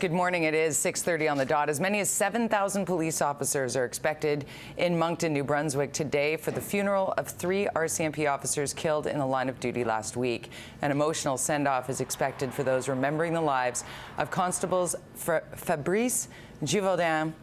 Good morning. It is 6:30 on the dot. As many as 7,000 police officers are expected in Moncton, New Brunswick today for the funeral of 3 RCMP officers killed in the line of duty last week. An emotional send-off is expected for those remembering the lives of Constables Fabrice Givaudan,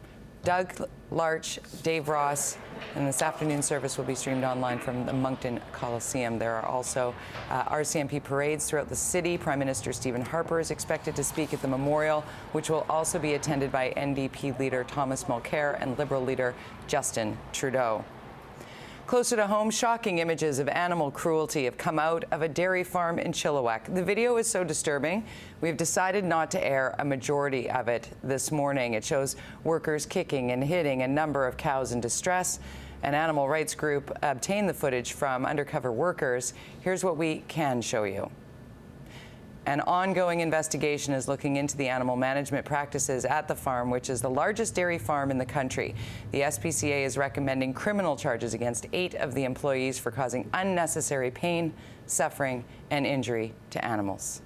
Doug Larch, Dave Ross, and this afternoon service will be streamed online from the Moncton Coliseum. There are also RCMP parades throughout the city. Prime Minister Stephen Harper is expected to speak at the memorial, which will also be attended by NDP leader Thomas Mulcair and Liberal leader Justin Trudeau. Closer to home, shocking images of animal cruelty have come out of a dairy farm in Chilliwack. The video is so disturbing, we've decided not to air a majority of it this morning. It shows workers kicking and hitting a number of cows in distress. An animal rights group obtained the footage from undercover workers. Here's what we can show you. An ongoing investigation is looking into the animal management practices at the farm, which is the largest dairy farm in the country. The SPCA is recommending criminal charges against 8 of the employees for causing unnecessary pain, suffering, and injury to animals.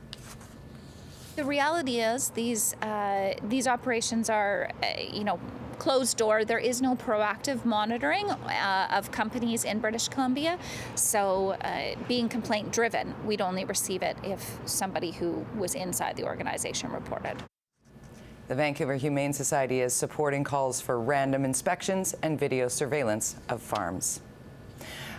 The reality is these operations are, closed door. There is no proactive monitoring of companies in British Columbia. So being complaint driven, we'd only receive it if somebody who was inside the organization reported. The Vancouver Humane Society is supporting calls for random inspections and video surveillance of farms.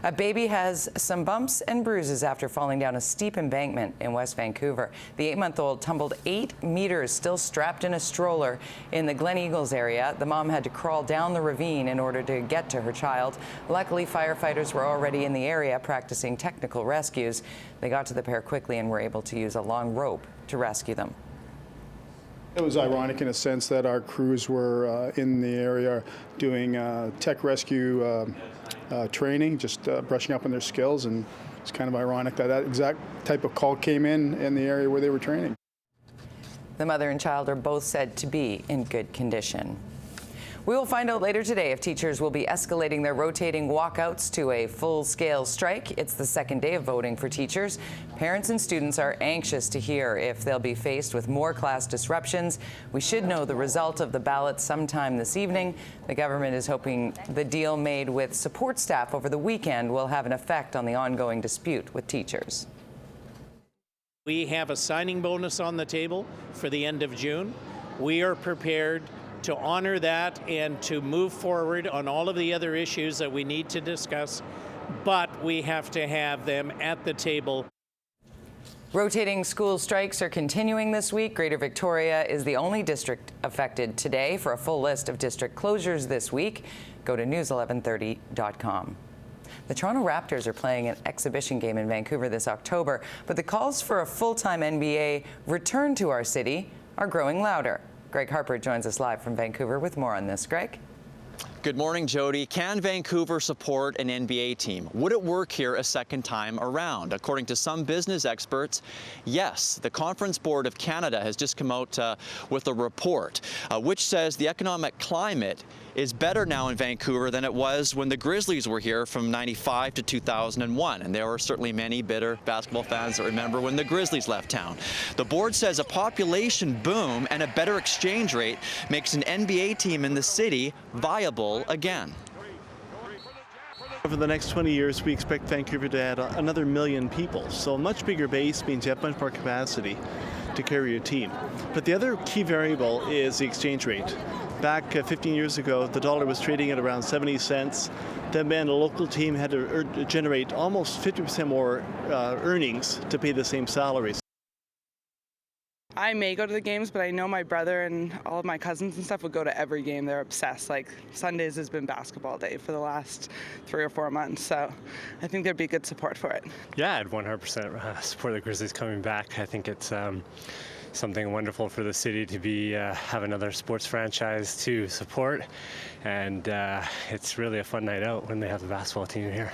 A baby has some bumps and bruises after falling down a steep embankment in West Vancouver. The 8-month-old tumbled 8 meters, still strapped in a stroller, in the Glen Eagles area. The mom had to crawl down the ravine in order to get to her child. Luckily, firefighters were already in the area practicing technical rescues. They got to the pair quickly and were able to use a long rope to rescue them. It was ironic in a sense that our crews were in the area doing tech rescue training, just brushing up on their skills, and it's kind of ironic that that exact type of call came in the area where they were training. The mother and child are both said to be in good condition. We will find out later today if teachers will be escalating their rotating walkouts to a full-scale strike. It's the second day of voting for teachers. Parents and students are anxious to hear if they'll be faced with more class disruptions. We should know the result of the ballot sometime this evening. The government is hoping the deal made with support staff over the weekend will have an effect on the ongoing dispute with teachers. We have a signing bonus on the table for the end of June. We are prepared to honor that and to move forward on all of the other issues that we need to discuss, but we have to have them at the table. Rotating school strikes are continuing this week. Greater Victoria is the only district affected today. For a full list of district closures this week, go to news1130.com. The Toronto Raptors are playing an exhibition game in Vancouver this October, but the calls for a full-time NBA return to our city are growing louder. Greg Harper joins us live from Vancouver with more on this. Greg? Good morning, Jody. Can Vancouver support an NBA team? Would it work here a second time around? According to some business experts, yes. The Conference Board of Canada has just come out with a report which says the economic climate is better now in Vancouver than it was when the Grizzlies were here from '95 to 2001. And there were certainly many bitter basketball fans that remember when the Grizzlies left town. The board says a population boom and a better exchange rate makes an NBA team in the city viable again. Over the next 20 years, we expect Vancouver to add another 1 million people. So a much bigger base means you have much more capacity to carry your team. But the other key variable is the exchange rate. Back 15 years ago, the dollar was trading at around 70 cents. That meant a local team had to generate almost 50% more earnings to pay the same salaries. I may go to the games, but I know my brother and all of my cousins and stuff would go to every game. They're obsessed. Like, Sundays has been basketball day for the last 3 or 4 months, so I think there'd be good support for it. Yeah, I'd 100% support the Grizzlies coming back. I think it's something wonderful for the city to be have another sports franchise to support, and it's really a fun night out when they have the basketball team here.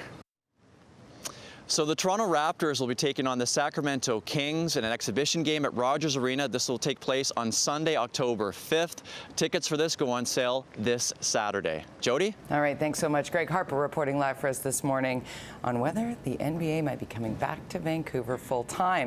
So the Toronto Raptors will be taking on the Sacramento Kings in an exhibition game at Rogers Arena. This will take place on Sunday, October 5th. Tickets for this go on sale this Saturday. Jody? All right, thanks so much. Greg Harper reporting live for us this morning on whether the NBA might be coming back to Vancouver full time.